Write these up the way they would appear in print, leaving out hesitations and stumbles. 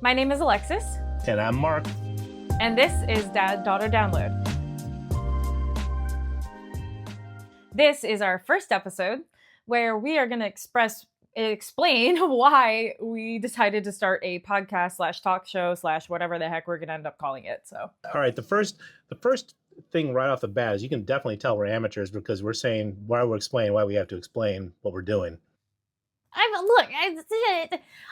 My name is Alexis. And I'm Mark. And this is Dad-Daughter Download. This is our first episode where we are going to explain why we decided to start a podcast / talk show / whatever the heck we're going to end up calling it. So, all right, the first thing right off the bat is you can definitely tell we're amateurs because we're saying why we're explaining why we have to explain what we're doing. I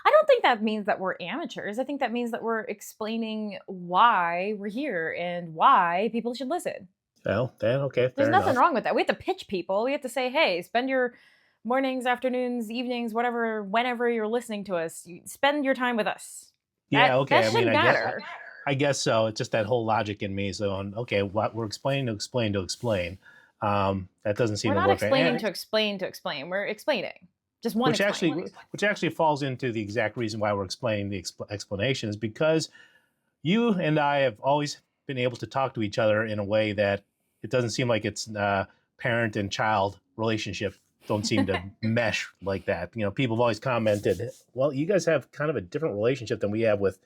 don't think that means that we're amateurs. I think that means that we're explaining why we're here and why people should listen. Well, then, okay, There's nothing enough. wrong with that. We have to pitch people. We have to say, hey, spend your mornings, afternoons, evenings, whenever you're listening to us, spend your time with us. Yeah, okay. That should matter. I guess so. It's just that whole logic in me. So, okay, what we're explaining to explain. That doesn't seem to work. We're not explaining to explain. We're explaining. Just one which actually falls into the exact reason why we're explaining the explanation is because you and I have always been able to talk to each other in a way that it doesn't seem like it's parent and child relationship don't seem to mesh like that. You know, people have always commented, well, you guys have kind of a different relationship than we have with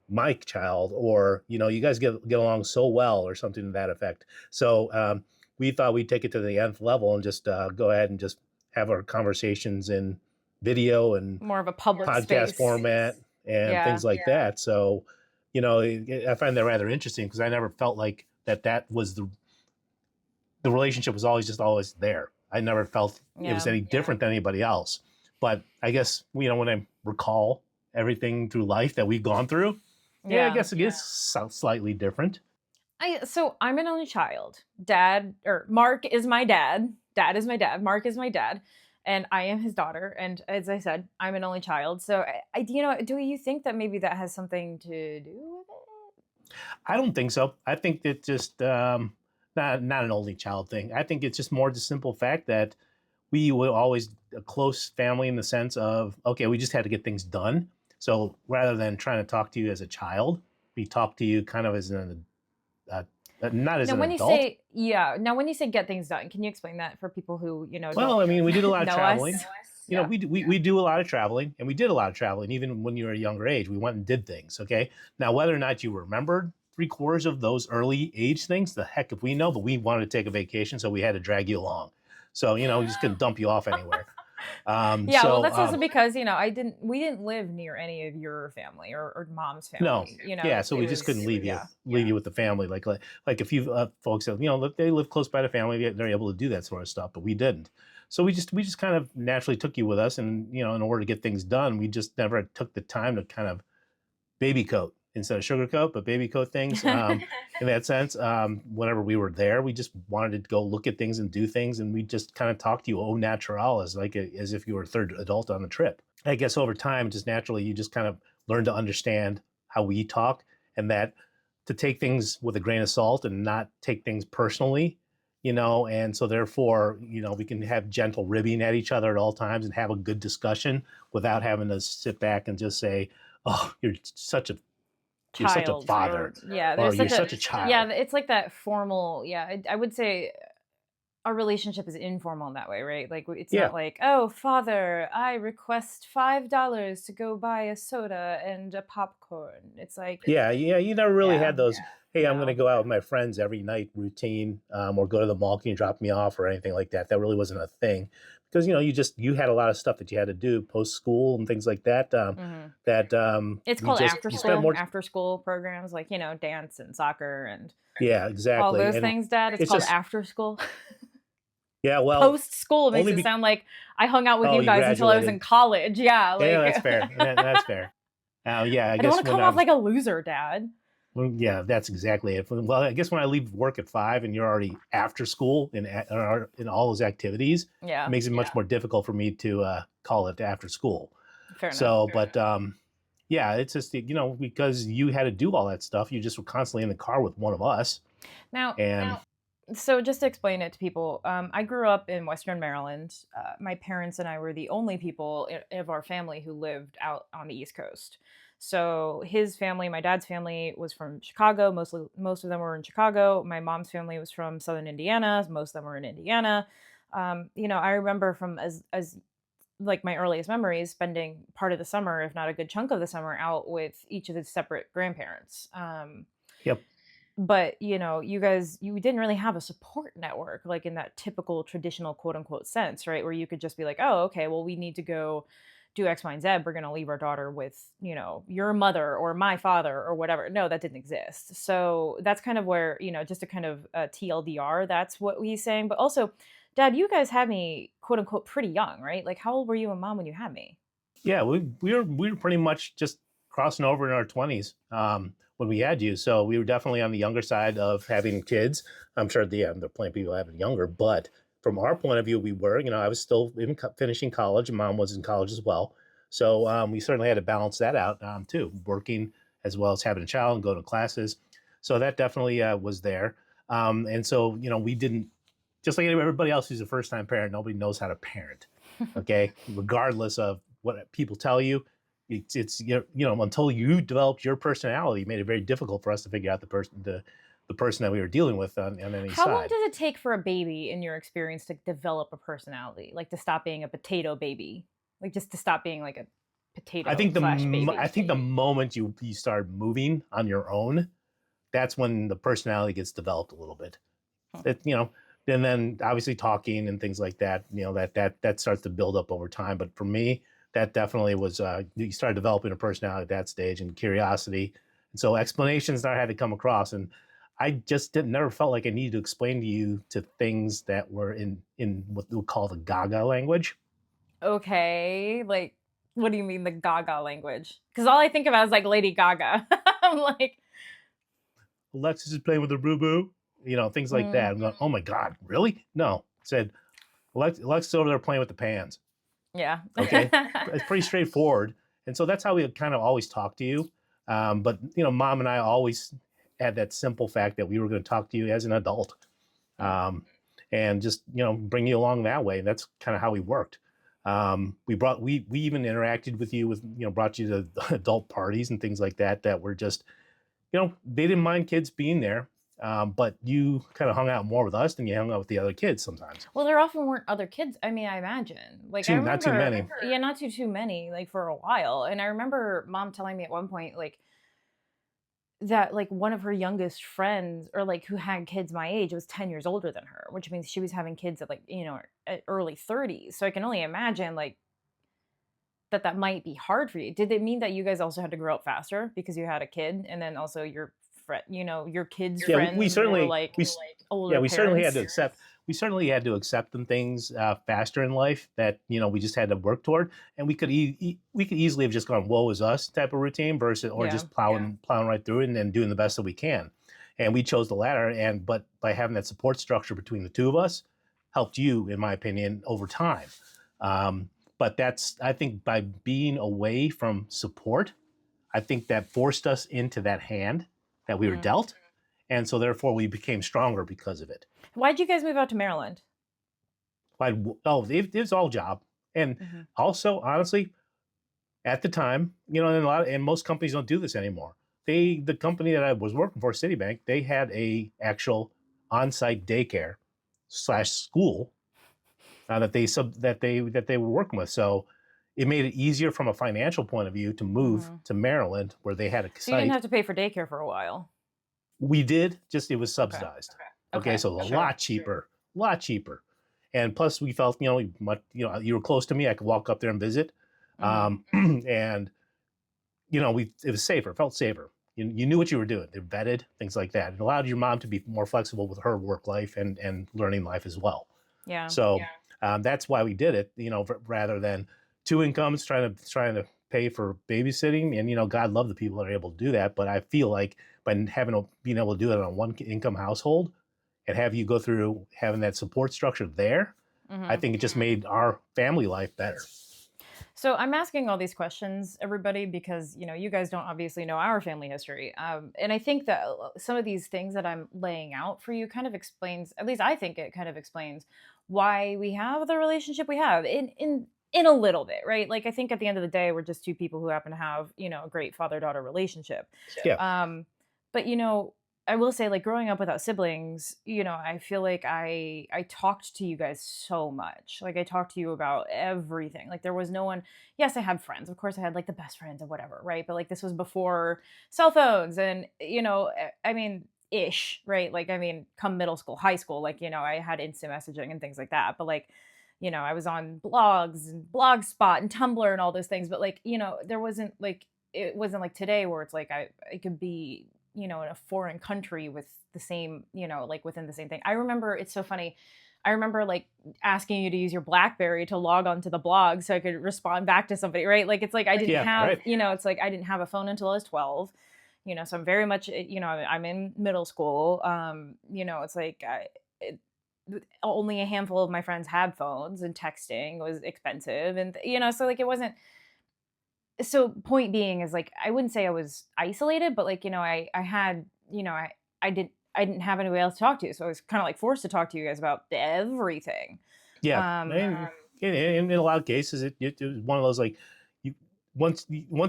my child, or, you know, you guys get along so well or something to that effect. So we thought we'd take it to the nth level and just go ahead and just have our conversations in video and more of a public podcast space format and things like that. So, you know, I find that rather interesting because I never felt like that was the relationship was always there. I never felt it was any different than anybody else. But I guess, you know, when I recall everything through life that we've gone through, I guess it is slightly different. So I'm an only child. Mark is my dad. Dad is my dad. Mark is my dad. And I am his daughter. And as I said, I'm an only child. So, do you think that maybe that has something to do with it? I don't think so. I think that just not an only child thing. I think it's just more the simple fact that we were always a close family in the sense of, okay, we just had to get things done. So rather than trying to talk to you as a child, we talk to you kind of as not as an adult. Now, when you say get things done, can you explain that for people who, Well, I mean, we did a lot of traveling. Us? You know, we do a lot of traveling, and we did a lot of traveling even when you were a younger age. We went and did things, okay? Now, whether or not you remembered 3/4 of those early age things, the heck if we know, but we wanted to take a vacation, so we had to drag you along. So, you know, we just couldn't dump you off anywhere. Well, that's also because, we didn't live near any of your family or mom's family. No, so we just couldn't leave you with the family. Like a few folks, they live close by the family, they're able to do that sort of stuff, but we didn't. So we just kind of naturally took you with us, and in order to get things done, we just never took the time to kind of baby coat instead of sugarcoat, but baby coat things in that sense. Whenever we were there, we just wanted to go look at things and do things, and we just kind of talked to you au naturel as if you were a third adult on the trip. I guess over time, just naturally, you just kind of learn to understand how we talk, and that to take things with a grain of salt and not take things personally, and so therefore, we can have gentle ribbing at each other at all times and have a good discussion without having to sit back and just say, oh, you're such a father. Or you're such a child. Yeah, it's like that formal. Yeah, I would say our relationship is informal in that way, right? Like it's not like, oh, father, I request $5 to go buy a soda and a popcorn. It's like you never really had those. Hey, I'm going to go out with my friends every night routine, or go to the mall. Can you drop me off or anything like that? That really wasn't a thing. Because you had a lot of stuff that you had to do post school and things like that. It's called after school programs like dance and soccer and exactly all those things, Dad. It's called after school. Yeah, well, post school makes it sound like I hung out with you guys until I was in college. Yeah, that's fair. That's fair. I don't want to come off like a loser, Dad. Well, yeah, that's exactly it. Well, I guess when I leave work at 5 and you're already after school in all those activities, it makes it much more difficult for me to call it after school. Fair enough. But it's just, because you had to do all that stuff, you just were constantly in the car with one of us. So just to explain it to people, I grew up in Western Maryland. My parents and I were the only people of our family who lived out on the East Coast. So his family, my dad's family, was from Chicago. Most of them were in Chicago. My mom's family was from Southern Indiana. Most of them were in Indiana. I remember from as like my earliest memories spending part of the summer, if not a good chunk of the summer, out with each of the separate grandparents. Yep. But you didn't really have a support network like in that typical traditional quote unquote sense, right? Where you could just be like, oh, okay, well, we need to go do X, Y, and Z. We're going to leave our daughter with, your mother or my father or whatever. No, that didn't exist. So that's kind of where, just a kind of TLDR, that's what he's saying. But also, Dad, you guys had me quote unquote pretty young, right? Like, how old were you and Mom when you had me? Yeah, we were pretty much just crossing over in our 20s when we had you. So we were definitely on the younger side of having kids. I'm sure there are plenty of people having younger, but from our point of view, we were. I was still finishing college, and Mom was in college as well. So we certainly had to balance that out too, working as well as having a child and going to classes. So that definitely was there. And so we didn't, just like everybody else who's a first time parent. Nobody knows how to parent. Okay, regardless of what people tell you, it's until you developed your personality, it made it very difficult for us to figure out the person that we were dealing with on any How long side. does it take for a baby, in your experience, to develop a personality? Like to stop being a potato baby, like just to stop being like a I potato think slash I baby. think the moment you start moving on your own, that's when the personality gets developed a little bit. Hmm. And then obviously talking and things like that, that starts to build up over time. But for me, that definitely was you started developing a personality at that stage and curiosity, and so explanations that I had to come across, and I just didn't never felt like I needed to explain to you to things that were in what we would call the Gaga language. Okay, like what do you mean the Gaga language? Because all I think about is like Lady Gaga. I'm like, Alexis is playing with the boo boo, things like that. mm, I'm going, oh my god, really? No, said Alexis over there playing with the pans. yeah. Okay, it's pretty straightforward, and so that's how we kind of always talk to you. But Mom and I always had that simple fact that we were going to talk to you as an adult, um, and just bring you along that way. That's kind of how we worked. We even interacted with you with brought you to adult parties and things like that that were just they didn't mind kids being there. But you kind of hung out more with us than you hung out with the other kids sometimes. Well, there often weren't other kids. I mean, I imagine. Like, I Not too remember, many. yeah, not too many, like for a while. And I remember Mom telling me at one point, like, that like one of her youngest friends, or like who had kids my age, was 10 years older than her, which means she was having kids at like, at early 30s. So I can only imagine like that might be hard for you. Did it mean that you guys also had to grow up faster because you had a kid, and then also your friend, your kids' Yeah, we friends were certainly like we yeah, older we certainly had to parents? accept we certainly had to accept them things faster in life that we just had to work toward, and we could easily have just gone woe is us type of routine versus or Yeah. just plowing right through it and then doing the best that we can, and we chose the latter. And but by having that support structure between the two of us, helped you, in my opinion, over time. Um, but that's I think by being away from support, I think that forced us into that hand that we were Mm. dealt, and so therefore we became stronger because of it. Why'd you guys move out to Maryland? Like, oh, it was all job, and Hmm. also honestly, at the time, and most companies don't do this anymore. The company that I was working for, Citibank, they had a actual on-site daycare slash school that they were working with. So it made it easier from a financial point of view to move Hmm. to Maryland, where they had a So you didn't site. have to pay for daycare for a while. We did, just it was Okay. subsidized. Okay, Okay. so a Sure. lot cheaper, a lot cheaper. And plus, we felt you were close to me. I could walk up there and visit, Hmm. and it was safer. It felt safer. You knew what you were doing. They're vetted, things like that. It allowed your mom to be more flexible with her work life and learning life as well. Yeah. So that's why we did it. Rather than two incomes trying to pay for babysitting. And God love the people that are able to do that. But I feel like by being able to do that on one income household and have you go through having that support structure there, I Hmm. think it just made our family life better. So I'm asking all these questions, everybody, because you guys don't obviously know our family history, and I think that some of these things that I'm laying out for you kind of explains, at least I think it kind of explains, why we have the relationship we have in a little bit, right? Like I think at the end of the day, we're just two people who happen to have a great father daughter relationship. Yeah. Um, but I will say, like, growing up without siblings, I feel like I talked to you guys so much. Like, I talked to you about everything. Like, there was no one. Yes, I had friends. Of course, I had like the best friends or whatever, right? But like, this was before cell phones, and I mean, ish, right? Like, I mean, come middle school, high school, like, I had instant messaging and things like that. But like, I was on blogs and Blogspot and Tumblr and all those things. But like, there wasn't like it wasn't like today where it's like I could be in a foreign country with the same, like within the same thing. I remember it's so funny. I remember like asking you to use your BlackBerry to log onto the blog so I could respond back to somebody, right? Like it's like I didn't Yeah, have, right. it's like I didn't have a phone until I was 12. So I'm very much, I'm in middle school. It's like only a handful of my friends had phones, and texting was expensive, and so like it wasn't. So point being is like I wouldn't say I was isolated, but like I had I didn't have anybody else to talk to, so I was kind of like forced to talk to you guys about everything. Yeah, Um, and in a lot of cases, it was one of those like you once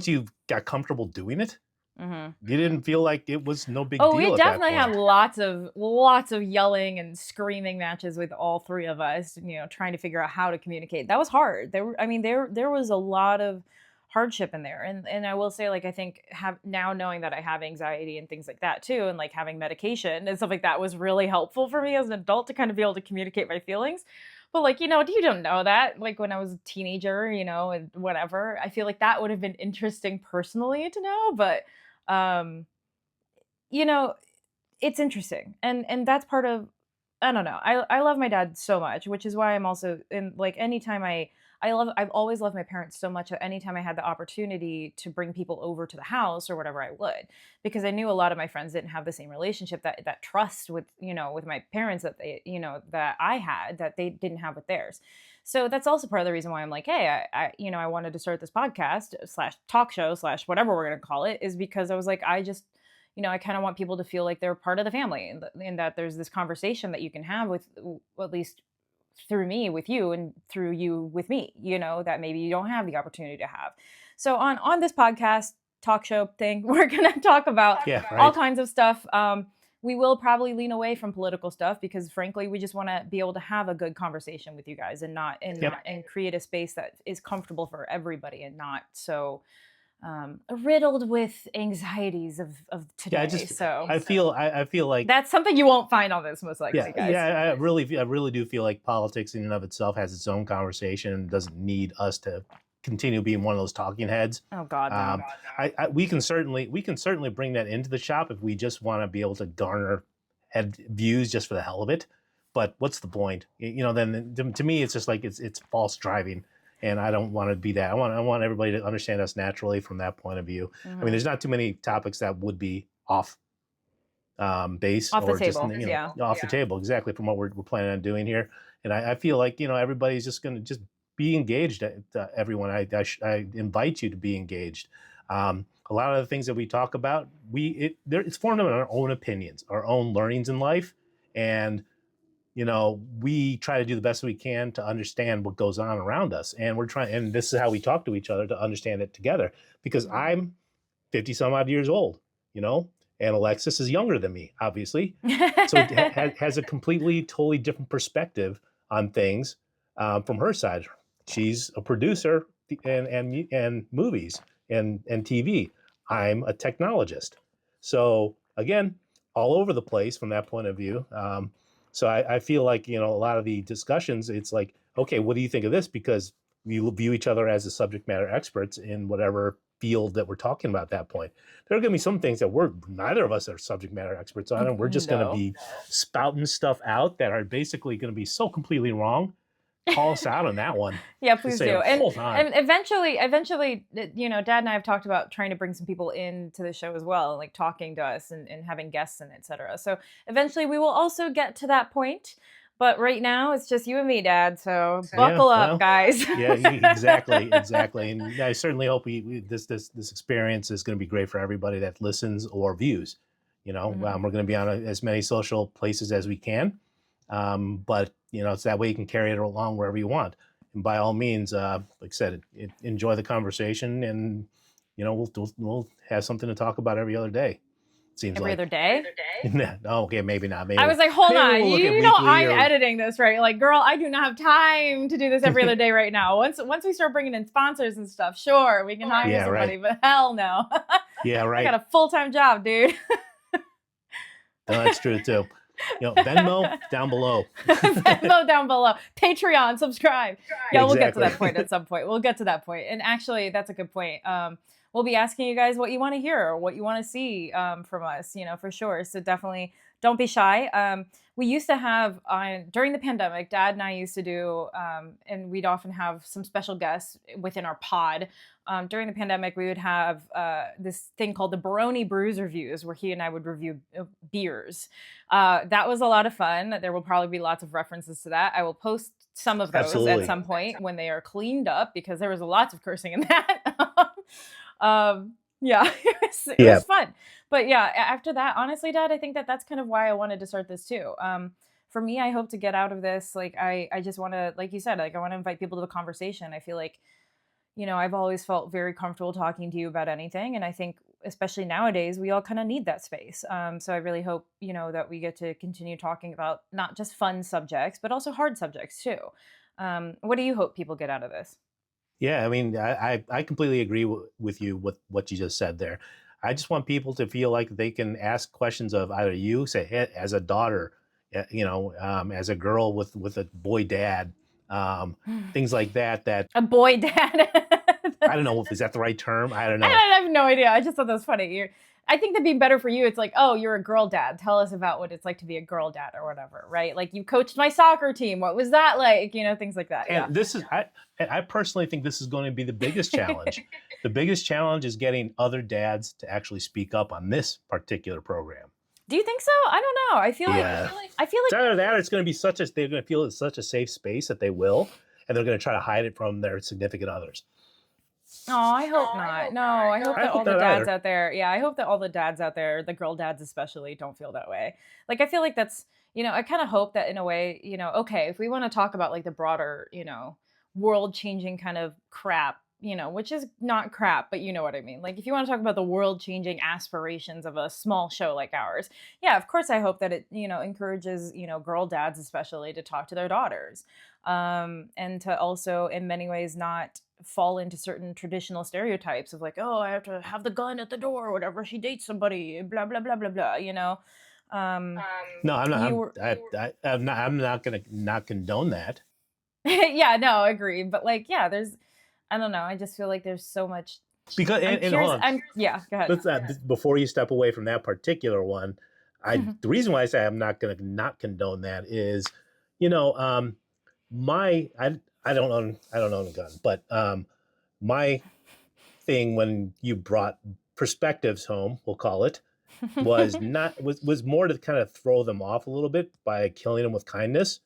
you got comfortable doing it, mhm. you didn't feel like it was no big Oh, we deal at that definitely had point. lots of yelling and screaming matches with all three of us, trying to figure out how to communicate. That was hard. I mean, there was a lot of hardship in there. And I will say, like, I think have now knowing that I have anxiety and things like that too, and like having medication and stuff like that was really helpful for me as an adult to kind of be able to communicate my feelings. But like, you don't know that. Like when I was a teenager, and whatever, I feel like that would have been interesting personally to know, but um you know, it's interesting, and that's part of. I don't know. I love my dad so much, which is why I'm also in like anytime I've always loved my parents so much that anytime I had the opportunity to bring people over to the house or whatever, I would, because I knew a lot of my friends didn't have the same relationship, that trust with with my parents that that I had, that they didn't have with theirs. So that's also part of the reason why I'm like, hey, I wanted to start this podcast slash talk show slash whatever we're gonna call it, is because I was like, I just I kind of want people to feel like they're part of the family, and that there's this conversation that you can have with, at least through me with you, and through you with me, that maybe you don't have the opportunity to have. So on this podcast talk show thing, we're going to talk about Yeah, all right. kinds of stuff. We will probably lean away from political stuff because frankly, we just want to be able to have a good conversation with you guys, and not Yep. and create a space that is comfortable for everybody, and not so riddled with anxieties of Yeah, today. So I feel like that's something you won't find on this, most likely, yeah, guys. I really do feel like politics in and of itself has its own conversation and doesn't need us to continue being one of those talking heads. Oh God, no. We can certainly bring that into the shop if we just want to be able to garner head views just for the hell of it. But what's the point? Then to me, it's just like it's false driving, and I don't want to be that. I want everybody to understand us naturally from that point of view. I mean, Hmm. there's not too many topics that would be off base Off the or just table. Yeah. off the table exactly from what we're planning on doing here. And I feel like everybody's just going to just be engaged. Everyone, I invite you to be engaged. A lot of the things that we talk about, it's formed of our own opinions, our own learnings in life, and we try to do the best we can to understand what goes on around us, and and this is how we talk to each other to understand it together. Because I'm 50 some odd years old, you know, and Alexis is younger than me, obviously. So it has a completely, totally different perspective on things from her side. She's a producer and movies and TV. I'm a technologist. So again, all over the place from that point of view. So I feel like, a lot of the discussions, it's like, okay, what do you think of this? Because we view each other as the subject matter experts in whatever field that we're talking about at that point. There are going to be some things that neither of us are subject matter experts on, and we're just going to No. be spouting stuff out that are basically going to be so completely wrong. Call us out on that one. Yeah, Just please say, do. And hold on. and eventually, Dad and I have talked about trying to bring some people into the show as well, like talking to us, and having guests and etc. So eventually we will also get to that point. But right now it's just you and me, Dad. So Yeah, buckle up, well, guys. yeah, exactly. And I certainly hope this experience is going to be great for everybody that listens or views. Mhm. We're going to be on as many social places as we can, but it's that way you can carry it along wherever you want. And by all means, like I said, enjoy the conversation, and we'll have something to talk about every other day. seems Every like. other day? No, okay, maybe not. I was like, hold Maybe on. we'll look at You know weekly I'm or editing this, right? Like, girl, I do not have time to do this every other day right now. Once we start bringing in sponsors and stuff, sure, we can hire yeah, somebody, right. but hell no. Yeah, I got right. a full-time job, dude. No, that's true too. Venmo down below. Venmo down below. Patreon, subscribe. Yeah, we'll get to Exactly. that point at some point. We'll get to that point. And actually, that's a good point. We'll be asking you guys what you want to hear or what you want to see from us, for sure. So definitely don't be shy. We used to have, during the pandemic, Dad and I used to do, and we'd often have some special guests within our pod. During the pandemic, we would have this thing called the Baroni Brews Reviews, where he and I would review beers. That was a lot of fun. There will probably be lots of references to that. I will post some of those Absolutely. at some point when they are cleaned up, because there was lots of cursing in that. Yeah, it was fun. But yeah, after that, honestly, Dad, I think that's kind of why I wanted to start this too. For me, I hope to get out of this. Like, I just want to, like you said, like I want to invite people to the conversation. I feel like, I've always felt very comfortable talking to you about anything. And I think, especially nowadays, we all kind of need that space. So I really hope, that we get to continue talking about not just fun subjects, but also hard subjects too. What do you hope people get out of this? Yeah, I mean, I completely agree with you with what you just said there. I just want people to feel like they can ask questions of either you, say, hey, as a daughter, as a girl with a boy dad, things like that. That a boy dad. I don't know, is that the right term? I don't know. I have no idea. I just thought that was funny. I think that'd be better for you. It's like, oh, you're a girl dad. Tell us about what it's like to be a girl dad or whatever, right? Like, you coached my soccer team. What was that like? Things like that. And this is, I personally think this is going to be the biggest challenge. The biggest challenge is getting other dads to actually speak up on this particular program. Do you think so? I don't know. I feel like it's either that or it's going to be they're going to feel it's such a safe space that they will, and they're going to try to hide it from their significant others. Oh, I hope not. No, I hope that all the dads out there, I hope that all the dads out there, the girl dads especially, don't feel that way. Like, I feel like that's, I kind of hope that in a way, okay, if we want to talk about like the broader, world changing kind of crap, which is not crap, but you know what I mean? Like, if you want to talk about the world changing aspirations of a small show like ours, yeah, of course I hope that it, encourages, girl dads especially to talk to their daughters. And to also in many ways not fall into certain traditional stereotypes of like, oh, I have to have the gun at the door whenever she dates somebody, blah, blah, blah, blah, blah, No, I'm not. I'm not going to not condone that. Yeah, no, I agree. But like, yeah, I don't know. I just feel like there's so much. Because hold on. Yeah, go ahead. Before you step away from that particular one, the reason why I say I'm not going to not condone that is, I don't own a gun, but my thing when you brought perspectives home, we'll call it, was more to kind of throw them off a little bit by killing them with kindness,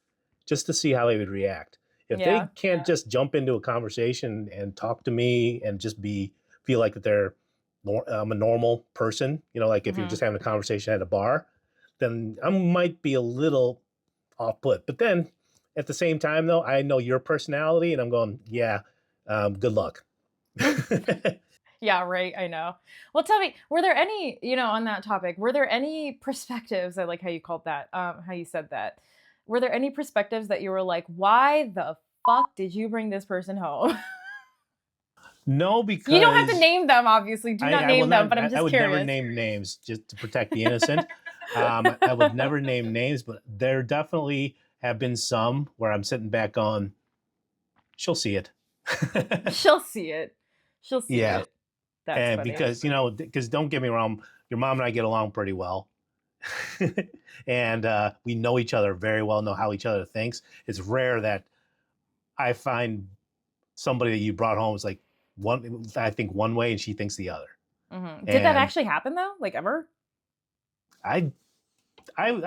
just to see how they would react. If they can't just jump into a conversation and talk to me and just feel like that I'm a normal person, like if you're just having a conversation at a bar, then I might be a little off put. But then at the same time, though, I know your personality, and I'm going, yeah, good luck. Yeah, right. I know. Well, tell me, were there any, on that topic, were there any perspectives? I like how you called that, how you said that. Were there any perspectives that you were like, why the fuck did you bring this person home? No, because you don't have to name them, obviously. Do not name them, but I'm just curious. I would never name names just to protect the innocent. I would never name names, but there definitely have been some where I'm sitting back on, she'll see it. She'll see it. She'll see it. That's and funny. Because don't get me wrong, your mom and I get along pretty well. And we know each other very well, know how each other thinks. It's rare that I find somebody that you brought home is like I think one way and she thinks the other. Mm-hmm. Did that actually happen though? Like ever? I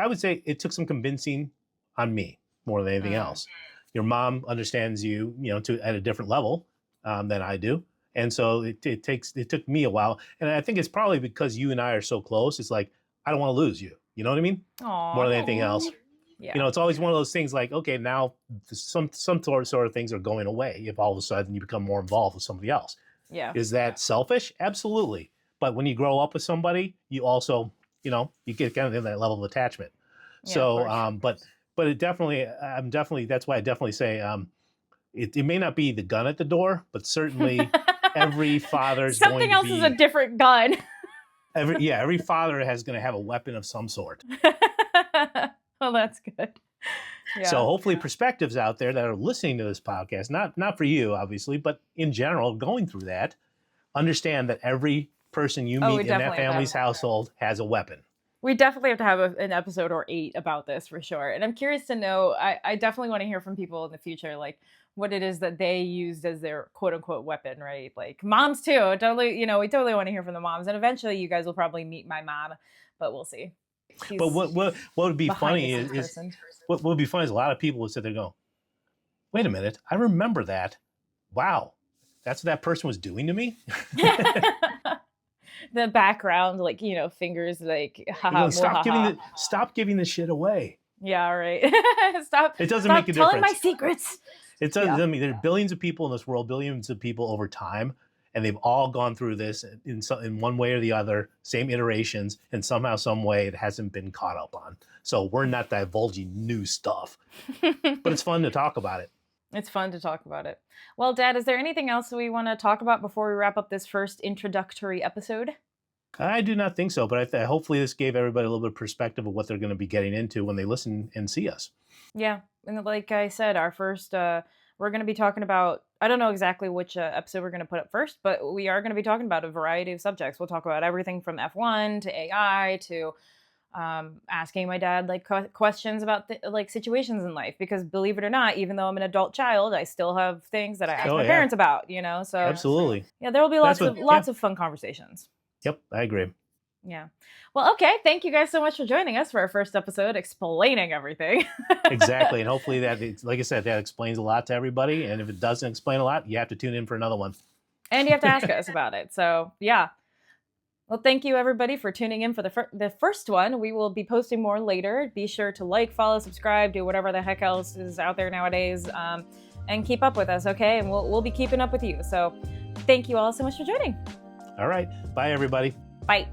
would say it took some convincing on me more than anything else. Your mom understands you, at a different level than I do. And so it took me a while. And I think it's probably because you and I are so close. It's like, I don't want to lose you. You know what I mean? Aww. More than anything else. Yeah. It's always one of those things like, okay, now some sort of things are going away if all of a sudden you become more involved with somebody else. Yeah. Is that selfish? Absolutely. But when you grow up with somebody, you also you get kind of in that level of attachment. Yeah, of So, course. but it definitely, that's why I definitely say, it may not be the gun at the door, but certainly every father's going Something to else is a be, different gun. every father has going to have a weapon of some sort. Well, that's good. So Yeah. hopefully perspectives out there that are listening to this podcast, not for you, obviously, but in general, going through that, understand that every person you Oh, we meet in that definitely have family's to. household has a weapon. We definitely have to have an episode or 8 about this for sure. And I'm curious to know, I definitely want to hear from people in the future, like what it is that they used as their quote unquote weapon, right? Like moms too. Totally, we totally want to hear from the moms. And eventually you guys will probably meet my mom, but we'll see. She's But what would be behind the funny scenes is person. what would be funny is a lot of people would sit there and go, wait a minute, I remember that. Wow, that's what that person was doing to me. The background, like, fingers like, haha, Going, mwahaha. stop giving the shit away. Yeah, all right. Stop. It doesn't Stop make a telling my difference. secrets. It doesn't. I mean, there are billions of people in this world, billions of people over time, and they've all gone through this in one way or the other, same iterations, and somehow, some way, it hasn't been caught up on. So we're not divulging new stuff, but it's fun to talk about it. It's fun to talk about it. Well, Dad, is there anything else we want to talk about before we wrap up this first introductory episode? I do not think so, but hopefully this gave everybody a little bit of perspective of what they're going to be getting into when they listen and see us. Yeah, and like I said, our first, we're going to be talking about, I don't know exactly which episode we're going to put up first, but we are going to be talking about a variety of subjects. We'll talk about everything from F1 to AI to asking my dad like questions about like situations in life, because believe it or not, even though I'm an adult child, I still have things that I ask my parents about, so Absolutely. yeah, there will be lots of fun conversations. Yep, I agree. Yeah. Well, okay, thank you guys so much for joining us for our first episode explaining everything. Exactly, and hopefully that, like I said, that explains a lot to everybody, and if it doesn't explain a lot, you have to tune in for another one. And you have to ask us about it. So yeah. Well, thank you everybody for tuning in for the first one. We will be posting more later. Be sure to like, follow, subscribe, do whatever the heck else is out there nowadays, and keep up with us, okay? And we'll be keeping up with you. So thank you all so much for joining. All right. Bye, everybody. Bye.